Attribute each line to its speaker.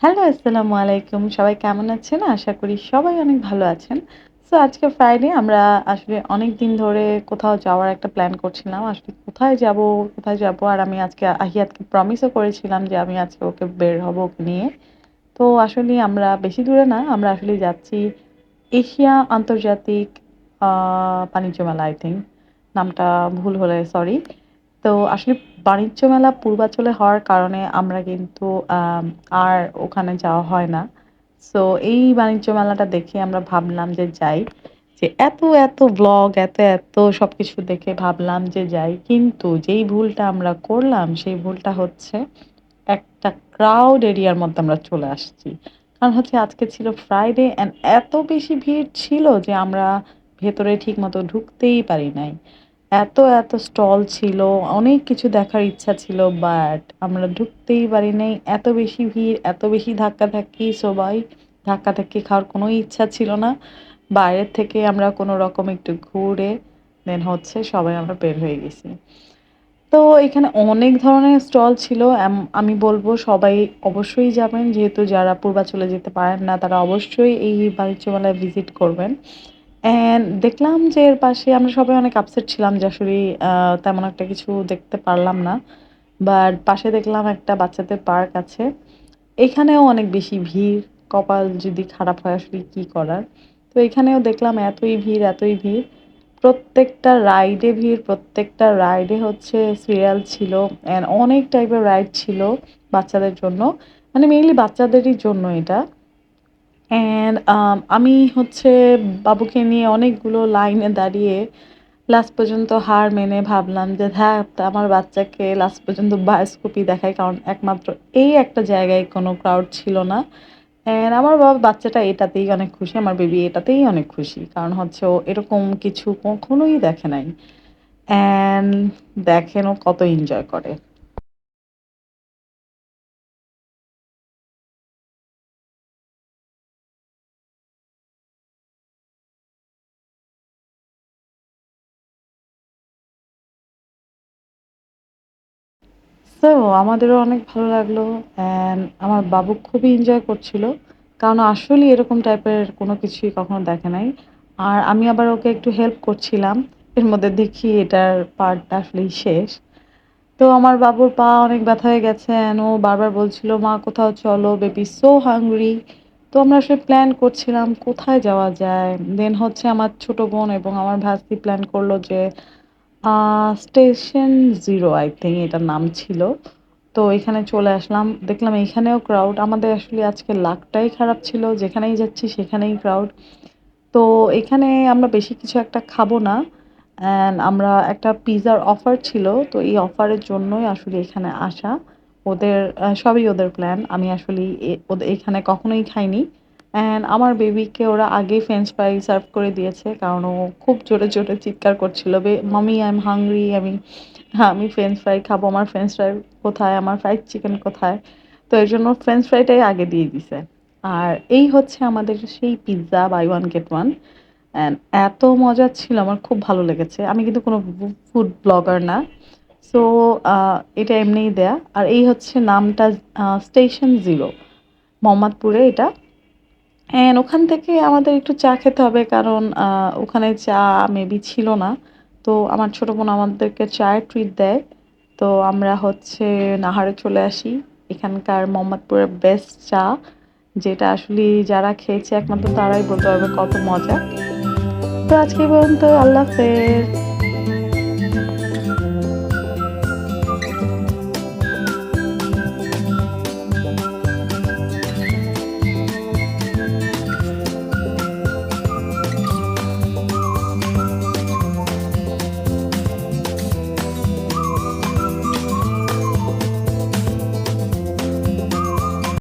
Speaker 1: Hello, আসসালামু আলাইকুম। সবাই কেমন আছেন? আশা করি সবাই অনেক ভালো আছেন। সো আজকে ফ্রাইডে আমরা আসলে অনেকদিন ধরে কোথাও যাওয়ার একটা প্ল্যান করছিলাম। আসলে কোথায় যাবো, কোথায় যাবো? আর আমি আজকে আহিয়াতকে প্রমিসও করেছিলাম যে আমি আজকে ওকে বের হবো ওকে নিয়ে। তো আসলে আমরা বেশি দূরে না, আমরা আসলে যাচ্ছি এশিয়া আন্তর্জাতিক আ বাণিজ্য মেলা আই থিংক। নামটা ভুল হলে সরি। তো আসলে বাণিজ্য মেলা পূর্বাচলে হওয়ার কারণে আমরা কিন্তু আর ওখানে যাওয়া হয় না। সো এই বাণিজ্য মেলাটা দেখে আমরা ভাবলাম যে যাই। যে এত ব্লগ, এত সবকিছু দেখে ভাবলাম যে যাই। কিন্তু যেই ভুলটা আমরা করলাম সেই ভুলটা হচ্ছে একটা ক্রাউড এরিয়ার মধ্যে আমরা চলে আসছি। কারণ হচ্ছে আজকে ছিল ফ্রাইডে অ্যান্ড এত বেশি ভিড় ছিল যে আমরা ভেতরে ঠিকমতো ঢুকতেই পারি নাই। এত স্টল ছিল, অনেক কিছু দেখার ইচ্ছা ছিল বাট আমরা ঢুকতেই পারি নাই। এত বেশি ভিড়, এত বেশি ধাক্কাধাক্কি, সবাই ধাক্কাধাক্কি খাওয়ার কোনো ইচ্ছা ছিল না। বাইরের থেকে আমরা কোনো রকম একটু ঘুরে দেন হচ্ছে সবাই আমরা বের হয়ে গেছি। তো এখানে অনেক ধরনের স্টল ছিল। আমি বলব সবাই অবশ্যই যাবেন। যেহেতু যারা পূর্বাচলে যেতে পারেন না তারা অবশ্যই এই বাণিজ্য মেলায় ভিজিট করবেন। অ্যান্ড দেখলাম যে এর পাশে আমরা সবাই অনেক আপসেট ছিলাম যে আসলে তেমন একটা কিছু দেখতে পারলাম না। বাট পাশে দেখলাম একটা বাচ্চাদের পার্ক আছে। এখানেও অনেক বেশি ভিড়। কপাল যদি খারাপ হয় আসলে কি করার? তো এখানেও দেখলাম এতই ভিড়। প্রত্যেকটা রাইডে ভিড়, প্রত্যেকটা রাইডে হচ্ছে সিরিয়াল ছিল অ্যান্ড অনেক টাইপের রাইড ছিল বাচ্চাদের জন্য। মানে মেইনলি বাচ্চাদেরই জন্য এটা। অ্যান্ড আমি হচ্ছে বাবুকে নিয়ে অনেকগুলো লাইনে দাঁড়িয়ে লাস্ট পর্যন্ত হার মেনে ভাবলাম যে ধ্যাত আমার বাচ্চাকে লাস্ট পর্যন্ত বায়োস্কোপই দেখাই। কারণ একমাত্র এই একটা জায়গায় কোনো ক্রাউড ছিল না। অ্যান্ড আমার বাচ্চাটা এটাতেই অনেক খুশি। আমার বেবি এটাতেই অনেক খুশি। কারণ হচ্ছে ও এরকম কিছু কখনোই দেখে নাই। অ্যান্ড দেখেন ও কত এনজয় করে। সো আমাদেরও অনেক ভালো লাগলো অ্যান্ড আমার বাবু খুবই এনজয় করছিল। কারণ আসলেই এরকম টাইপের কোনো কিছুই কখনো দেখে নাই। আর আমি আবার ওকে একটু হেল্প করছিলাম। এর মধ্যে দেখি এটার পার্টটা আসলেই শেষ। তো আমার বাবুর পা অনেক ব্যথা হয়ে গেছে অ্যান্ড ও বারবার বলছিল, "মা কোথাও চলো, বেবি সো হাংরি।" তো আমরা আসলে প্ল্যান করছিলাম কোথায় যাওয়া যায়। দেন হচ্ছে আমার ছোট বোন এবং আমার ভাস্তি প্ল্যান করলো যে স্টেশন 0 আই থিংক এটার নাম ছিল। তো এখানে চলে আসলাম। দেখলাম এখানেও ক্রাউড। আমাদের আসলে আজকে লাকটাই খারাপ ছিল। যেখানেই যাচ্ছি সেখানেই ক্রাউড। তো এখানে আমরা বেশি কিছু একটা খাবো না। অ্যান্ড আমরা একটা পিজ্জার অফার ছিল। তো এই অফারের জন্যই আসলে এখানে আসা। ওদের সবই ওদের প্ল্যান। আমি আসলেই ওদের এখানে কখনোই খাইনি। অ্যান্ড আমার বেবিকে ওরা আগেই ফ্রেঞ্চ ফ্রাই সার্ভ করে দিয়েছে। কারণ ও খুব জোরে চিৎকার করছিল, "মাম্মি আই এম হাংরি, আমি ফ্রেঞ্চ ফ্রাই খাবো। আমার ফ্রেঞ্চ ফ্রাই কোথায়? আমার ফ্রাইড চিকেন কোথায়?" তো এজন্য ফ্রেঞ্চ ফ্রাইটাই আগে দিয়ে দিছে। আর এই হচ্ছে আমাদের সেই pizza buy one get one. And এত মজার ছিল আমার খুব ভালো লেগেছে। আমি কিন্তু কোনো ফুড ব্লগার না। সো এটা এমনিই দেয়া। আর এই হচ্ছে নামটা স্টেশন 0 মোহাম্মদপুরে এটা। অ্যান্ড ওখান থেকে আমাদের একটু চা খেতে হবে কারণ ওখানে চা মেবি ছিল না। তো আমার ছোট বোন আমাদেরকে চায়ের ট্রিট দেয়। তো আমরা হচ্ছে নাহারে চলে আসি। এখানকার মোহাম্মদপুরের বেস্ট চা, যেটা আসলে যারা খেয়েছে একমাত্র তারাই বলতে পারবে কত মজা। তো আজকে এই পর্যন্ত। আল্লাহ হাফেজ।